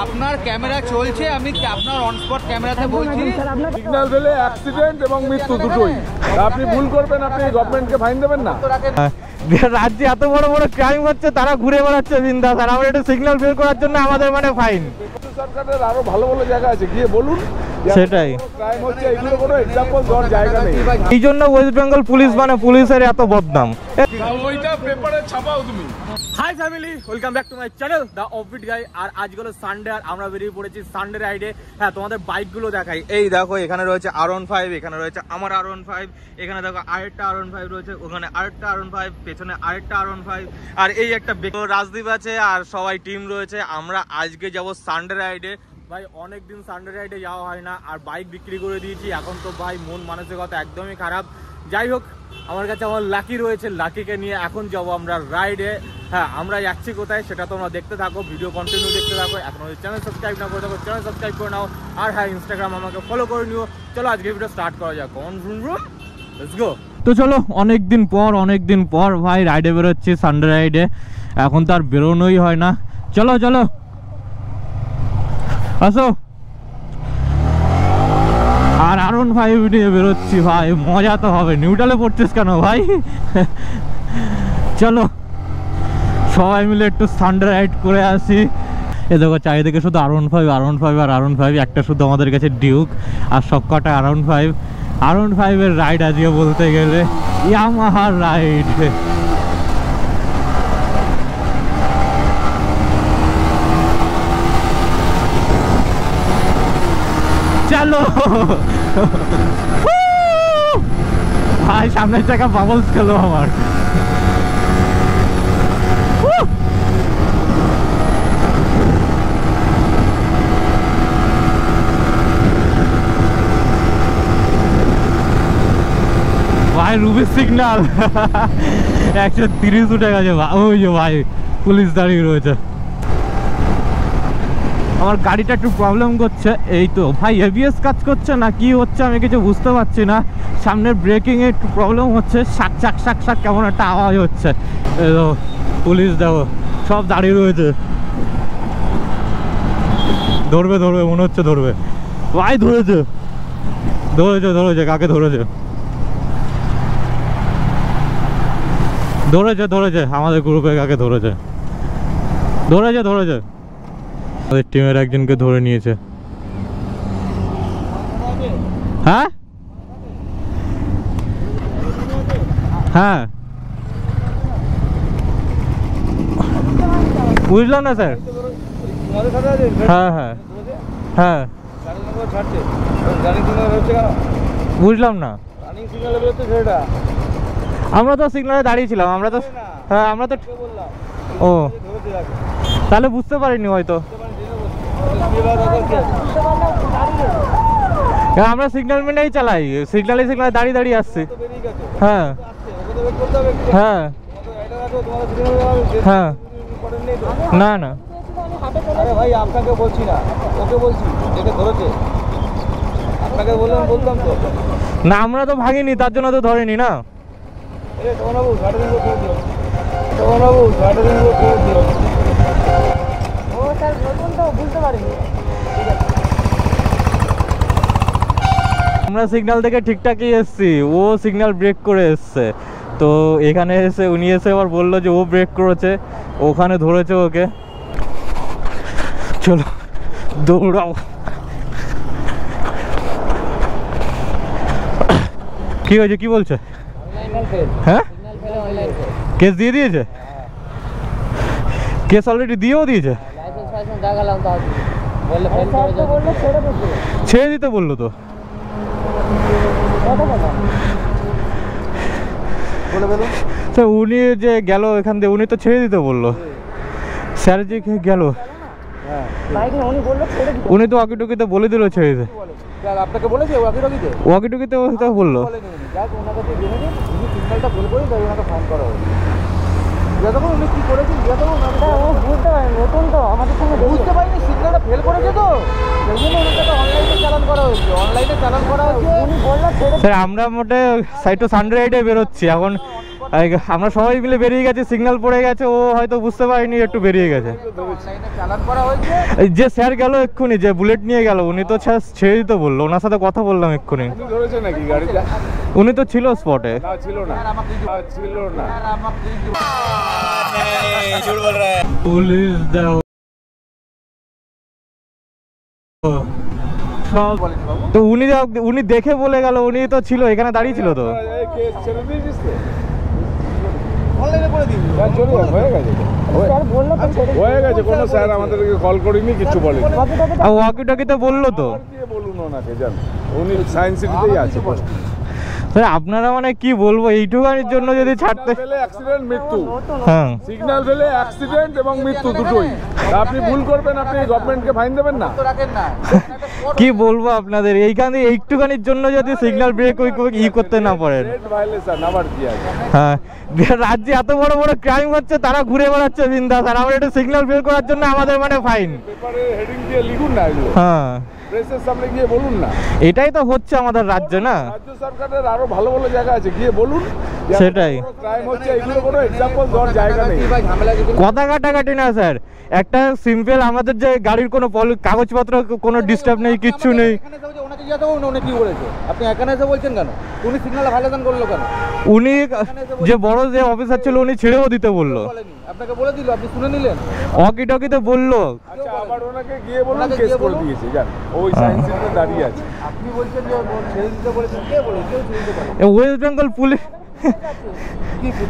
আপনার ক্যামেরা চলছে, আমি আপনার অন স্পট ক্যামেরাতে বলছি সিগন্যাল পেলে অ্যাক্সিডেন্ট এবং মৃত্যু দুটোই। আপনি ভুল করবেন, আপনি গভর্নমেন্টকে ফাইন দেবেন না। রাজ্যে এত বড় বড় ক্রাইম হচ্ছে, তারা ঘুরে বেড়াচ্ছে বিন্দাস, আর আমরা একটু সিগন্যাল বের করার জন্য আমাদের মানে ফাইন। সরকারের আরো ভালো ভালো জায়গা আছে, গিয়ে বলুন। সেটাই ক্রাইম হচ্ছে, এগুলো কোনো এক্সাম্পল দেওয়ার জায়গা নেই। এই জন্য ওয়েস্ট বেঙ্গল পুলিশ মানে পুলিশের এত বদনাম। ওইটা পেপারে ছাপাও তুমি। Hi family, welcome back to my channel the offbeat guy. আর আজগুলো সানডে, আর আমরা বেরিয়ে পড়েছি সানডে রাইডে। হ্যাঁ, তোমাদের বাইকগুলো দেখাই। এই দেখো, এখানে রয়েছে R15, এখানে রয়েছে আমার R15, এখানে দেখো আরেকটা R15 রয়েছে, ওখানে আরেকটা R15, পেছনে আরেকটা R15, আর এই একটা রাজদীপ আছে, আর সবাই টিম রয়েছে। আমরা আজকে যাব সানডে রাইডে। ভাই অনেকদিন সানডে রাইডে যাওয়া হয় না, আর বাইক বিক্রি করে দিয়েছি। এখন তো ভাই মন মানসিকতা একদমই খারাপ। যাই হোক, আমার কাছে আমার লাকি রয়েছে, লাকিকে নিয়ে এখন যাব আমরা রাইডে। হ্যাঁ, আমরা যাচ্ছি কোথায় সেটা তোমরা দেখতে থাকো, ভিডিও কন্টিনিউ দেখতে থাকো। এখন চ্যানেল সাবস্ক্রাইব না করে থাকো, চ্যানেল সাবস্ক্রাইব করে নাও। আর হ্যাঁ, ইনস্টাগ্রাম আমাকে ফলো করে নিও। চলো আজকে ভিডিও স্টার্ট করা যাক। Let's go. তো চলো, অনেকদিন পর ভাই রাইডে বেরোচ্ছি, সানডে রাইডে। এখন তো আর বেরোনোই হয় না। চলো চলো আসো। আর R15 নিয়ে বেরোচ্ছি ভাই, মজা তো হবে। নিউট্রালে পড়ছিস কেন ভাই? চলো সবাই মিলে একটু সানডে রাইড করে আসি। এ দেখো, চারিদিকে শুধু R15, একটা শুধু আমাদের কাছে ডিউক, আর সব কটা R15 এর রাইড আজকে বলতে গেলে ইয়ামাহার রাইড। চলো ভাই, সামনের জায়গা বাবলস খেলো আমার। ভাই রুবি সিগন্যাল 130 উঠে গেছে। ওই যে ভাই পুলিশ দাঁড়িয়ে রয়েছে। আমার গাড়িটা একটু প্রবলেম করছে। এই তো ভাই, এবিএস কাজ করছে না কি হচ্ছে আমি কিছু বুঝতে পারছি না। সামনের ব্রেকিং এ একটু প্রবলেম হচ্ছে, শাক শাক শাক শাক কেমন একটা আওয়াজ হচ্ছে। এই তো পুলিশ দেখো সব দাঁড়িয়ে রয়েছে। ধরবে মনে হচ্ছে ধরবে। ভাই ধরেছে, কাকে ধরেছে? আমাদের গ্রুপে কাকে ধরেছে? আমাদের টিমের একজনকে ধরে নিয়েছে। হ্যাঁ হ্যাঁ, বুঝলাম না স্যার। হ্যাঁ বুঝলাম না। আমরা তো সিগনালে দাঁড়িয়েছিলাম। আমরা তো ও, তাহলে বুঝতে পারিনি হয়তো। আমরা সিগন্যাল মেনেই চালাই, সিগনালে দাঁড়িয়ে আসছি। হ্যাঁ হ্যাঁ হ্যাঁ, না না ভাই আপনাকে বলছি না, ওকে বলছি, যেটা ধরেছে আপনাকে বলতাম তো না। আমরা তো ভাগিনি, তার জন্য তো ধরেনি না। আমরা সিগন্যাল থেকে ঠিকঠাকই এসছি, ও সিগন্যাল ব্রেক করে এসছে। তো এখানে এসে উনি আবার বললো যে ও ব্রেক করেছে, ওখানে ধরেছে ওকে। চলো দৌড়াও। কি হয়েছে, কি বলছে? হ্যাঁ, কেস দিয়ে দিয়েছে? কেস অলরেডি দিয়েও দিয়েছে? ছেড়ে দিতে বললো তো। উনি যে গেল এখান দিয়ে, উনি তো ছেড়ে দিতে বললো। স্যার যে গেল, উনি তো ওয়াকিটকিতে বলে দিল ছেড়ে দিতে। আপনাকে বলেছে ওয়াকিটকিতে বললো। স্যার আমরা মোটে সাইড টু সানডে রাইডে বেরোচ্ছি এখন। আমরা সবাই মিলে বেরিয়ে গেছি, সিগন্যাল পড়ে গেছে, ও হয়তো বুঝতে পারেনি, একটু বেরিয়ে গেছে। চালান করা হয়েছে। এই যে স্যার গেল এক্ষুনি, যে বুলেট নিয়ে গেল, উনি তো ছেড়ে দিতে বললো, ওনার সাথে কথা বললাম এক্ষুনি। ধরেছে নাকি গাড়িটা? উনি তো ছিল স্পটে। ছিল না, ছিল না। পুলিশ দাও সব। তো উনি দেখে বলে গেল, উনি তো ছিল এখানে দাঁড়িয়ে ছিল তো। হয়ে গেছে, কোনো স্যার আমাদেরকে কল করিনি, কিছু বলেনি। ওয়াকি টকিতে বললো তো। বলুন ওনাকে, জান উনি সায়েন্স সিটিতেই আছে। আপনারা মানে কি বলবো, এইটুকানির জন্য যদি ছাড়তে। অ্যাক্সিডেন্ট, মৃত্যু। হ্যাঁ, সিগন্যাল ফেলে অ্যাক্সিডেন্ট এবং মৃত্যু দুটোই। আপনি ভুল করবেন, আপনি গভর্নমেন্টকে ফাইন দেবেন না। কি বলবো আপনাদের, এইখানে এইটুকানির জন্য যদি সিগন্যাল ব্রেক ই করতে না পারেন। হ্যাঁ, রাজ্যে এত বড় বড় ক্রাইম হচ্ছে, তারা ঘুরে বেড়াচ্ছে বিন্দাস, আর আমরা একটু সিগন্যাল ব্রেক করার জন্য আমাদের মানে ফাইন। পেপারে হেডিং দিয়ে লিখুন না এগুলো। হ্যাঁ, প্রেসের সামনে গিয়ে বলুন না। এটাই তো হচ্ছে আমাদের রাজ্যে না। রাজ্য সরকারের আরো ভালো ভালো জায়গা আছে, গিয়ে বলুন। সেটাই। ক্রাইম হচ্ছে, এগুলো কোনো এক্সাম্পল দেওয়ার জায়গা নেই। কথা কাটাকাটি না স্যার, একটা সিম্পল আমাদের যে গাড়ির কোনো কাগজপত্র কোনো ডিস্টার্ব নেই, কিচ্ছু নেই। আপনি এখানে এসে বলছেন কেন? উনি সিগন্যাল ভায়োলেশন করলো কেন? উনি যে বড় যে অফিসার ছিল, উনি ছেড়েও দিতে বললো। আপনাকে বলে দিল, আপনি শুনে নিলেন? ওয়াকি টকিতে বললো। আচ্ছা, আবার ওনাকে গিয়ে বলুন, কেস করে দিয়েছে, জান ওই সায়েন্স সিটিতে দাঁড়িয়ে আছে। আপনি বলছেন যে ছেড়ে দিতে বলেছেন, কে বলে? কেউ ছেড়ে দিতে পারে। West Bengal police.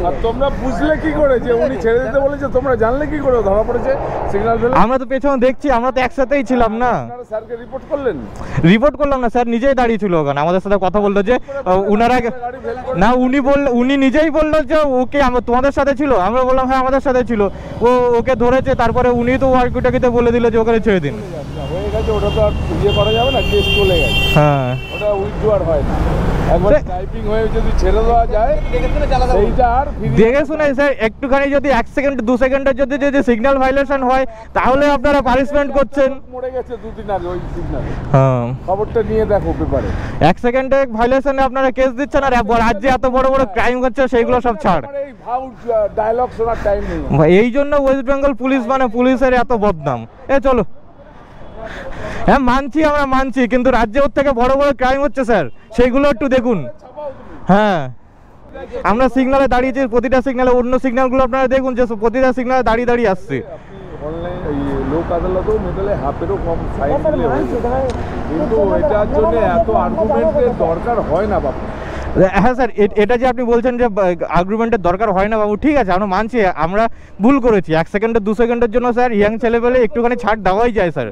আর তোমরা বুঝলে কি করে যে উনি ছেড়ে দিতে বলেছে? তোমরা জানলে কি করে ধরা পড়েছে সিগন্যাল ফেলে? আমরা তো পেছনে দেখছি, আমরা তো একসাথেই ছিলাম না। আপনারা স্যারকে রিপোর্ট করলেন? রিপোর্ট করলাম না স্যার, নিজেই দাঁড়িয়ে ছিল ওখানে, আমাদের সাথে কথা বললো যে উনারা না, উনি নিজেই বললো যে ওকে তোমাদের সাথে ছিল। আমরা বললাম হ্যাঁ আমাদের সাথে ছিল। ওকে ধরেছে, তারপরে উনি তো ওয়াকিটাকিতে বলে দিল যে ওখানে ছেড়ে দিন। হয়ে গেছে, ওটা তো আর ইয়ে করা যাবে না, কেস চলে গেছে। হ্যাঁ, ওটা উইথড্রয়ার হয় না। একবার টাইপিং হয়ে যদি ছেড়ে দেওয়া যায়, সেইটা আর দেখে শুনে স্যার, একটুখানি যদি 1 সেকেন্ড 2 সেকেন্ডের যদি সিগন্যাল ভায়োলেশন হয়, তাহলে আপনারা পানিশমেন্ট করছেন। মরে গেছে 2 দিন আগে ওই সিগন্যাল। হ্যাঁ, খবরটা নিয়ে দেখো পেপারে। 1 সেকেন্ডে ভায়োলেশনে আপনারা কেস দিচ্ছেন, আর রাজ্যে এত বড় বড় ক্রাইম হচ্ছে, সেইগুলো সব ছাড়। এই ভাউ ডায়লগ শোনার টাইম নেই। এই জন্য ওয়েস্ট বেঙ্গল পুলিশ মানে পুলিশের এত বদনাম। চলো, হ্যাঁ মানছি, আমরা মানছি, কিন্তু রাজ্যে ওর থেকে বড় বড় ক্রাইম হচ্ছে স্যার, সেইগুলো একটু দেখুন। হ্যাঁ, আমরা সিগনালে দাঁড়িয়েছি, প্রতিটা সিগনালে, অন্য সিগন্যালগুলো আপনারা দেখুন যে প্রতিটা সিগনালে দাঁড়িয়ে দাঁড়িয়ে আসছে। অনলাইন লোক আদালতেও মেটালে হাফেরও কম ফাইন দিলে হয়েছে, কিন্তু এটার জন্য এত আর্গুমেন্টের দরকার হয় না বাবু। হ্যাঁ স্যার, এটা যে আপনি বলছেন যে আর্গুমেন্টের দরকার হয় না বাবু, ঠিক আছে, আমরা মানছি, আমরা ভুল করেছি। 1 সেকেন্ড 2 সেকেন্ডের জন্য স্যার ইয়াং ছেলে পেলে একটুখানি ছাড় দেওয়াই যায় স্যার।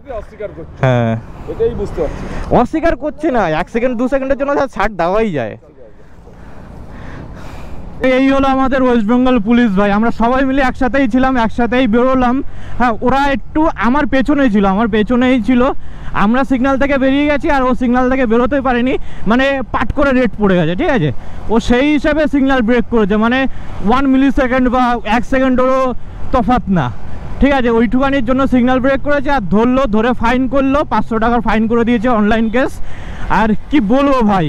হ্যাঁ, এটাই বুঝতে পারছি। অস্বীকার করছি না, 1 সেকেন্ড 2 সেকেন্ডের জন্য স্যার ছাড় দেওয়াই যায়। এই হলো আমাদের ওয়েস্ট বেঙ্গল পুলিশ ভাই, আমরা সবাই মিলে একসাথেই ছিলাম, একসাথেই বেরোলাম। হ্যাঁ, ওরা একটু আমার পেছনেই ছিল, আমরা সিগন্যাল থেকে বেরিয়ে গেছি, আর ও সিগন্যাল থেকে বেরোতেই পারেনি, মানে পাট করে রেড পড়ে গেছে, ঠিক আছে। ও সেই হিসাবে সিগন্যাল ব্রেক করেছে, মানে 1 মিলি সেকেন্ড বা 1 সেকেন্ডেরও তফাৎ না, ঠিক আছে। ওইটুকানির জন্য সিগন্যাল ব্রেক করেছে, আর ধরে ফাইন করলো, 500 টাকার ফাইন করে দিয়েছে, অনলাইন কেস। আর কি বলবো ভাই,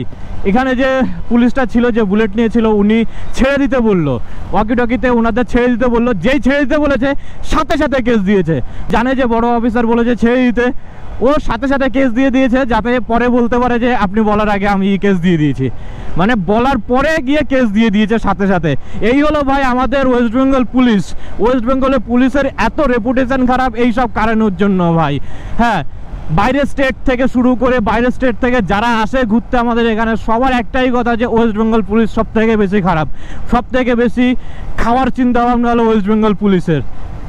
এখানে যে পুলিশটা ছিল, যে বুলেট নিয়েছিল, উনি ছেড়ে দিতে বললো, ওয়াকি টকিতে ওনাদের ছেড়ে দিতে বললো। যেই ছেড়ে দিতে বলেছে, সাথে সাথে কেস দিয়েছে। জানে যে বড় অফিসার বলেছে ছেড়ে দিতে, ও সাথে সাথে কেস দিয়ে দিয়েছে, যাতে পরে বলতে পারে যে আপনি বলার আগে আমি কেস দিয়ে দিয়েছি, মানে বলার পরে গিয়ে কেস দিয়ে দিয়েছে সাথে সাথে। এই হলো ভাই আমাদের ওয়েস্ট বেঙ্গল পুলিশ। ওয়েস্ট বেঙ্গলের পুলিশের এত রেপুটেশন খারাপ এইসব কারণের জন্য ভাই। হ্যাঁ, বাইরের স্টেট থেকে শুরু করে, বাইরের স্টেট থেকে যারা আসে ঘুরতে আমাদের এখানে, সবার একটাই কথা যে ওয়েস্ট বেঙ্গল পুলিশ সব থেকে বেশি খারাপ, সব থেকে বেশি খাওয়ার চিন্তা ভাবনা হলো ওয়েস্ট বেঙ্গল পুলিশের।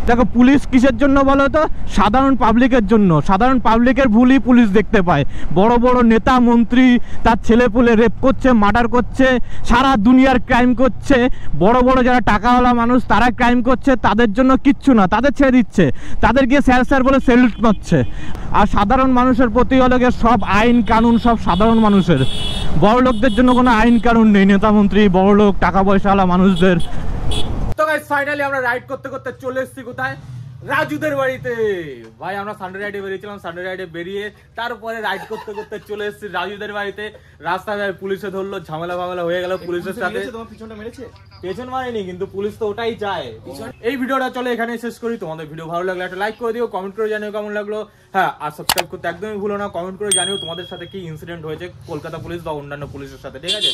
দেখো, পুলিশ কিসের জন্য বলো তো? সাধারণ পাবলিকের জন্য। সাধারণ পাবলিকের ভুলই পুলিশ দেখতে পায়। বড় বড় নেতা মন্ত্রী তার ছেলেপুলে রেপ করছে, মার্ডার করছে, সারা দুনিয়ার ক্রাইম করছে, বড় বড় যারা টাকাওয়ালা মানুষ তারা ক্রাইম করছে, তাদের জন্য কিচ্ছু না, তাদের ছেড়ে দিচ্ছে, তাদের গিয়ে স্যার স্যার বলে স্যালুট মারছে। আর সাধারণ মানুষের প্রতি হলে সব আইন কানুন সব সাধারণ মানুষের, বড় লোকদের জন্য কোনো আইন কানুন নেই, নেতা মন্ত্রী, বড় লোক, টাকা পয়সাওয়ালা মানুষদের। তো গাইস, ফাইনালি আমরা রাইড করতে করতে চলে এসেছি কোথায়? রাজুদের বাড়িতে। ভাই আমরা সানডে রাইডে বেরিয়েছিলাম, সানডে রাইডে বেরিয়ে তারপরে রাইড করতে করতে চলে এসেছি রাজুদের বাড়িতে। রাস্তায় পুলিশে ধরলো, ঝামেলা ফামেলা হয়ে গেল পুলিশের সাথে। তোমার পিছনটা মেরেছে? পেছন মারেনি, কিন্তু পুলিশ তো ওটাই চায়। এই ভিডিওটা চলে এখানে শেষ করি। তোমাদের ভিডিও ভালো লাগলে একটা লাইক করে দিও, কমেন্ট করে জানিও কেমন লাগলো। হ্যাঁ, আর সাবস্ক্রাইব করতে একদমই ভুলো না। কমেন্ট করে জানিও তোমাদের সাথে কি ইনসিডেন্ট হয়েছে কলকাতা পুলিশ বা অন্যান্য পুলিশের সাথে, ঠিক আছে?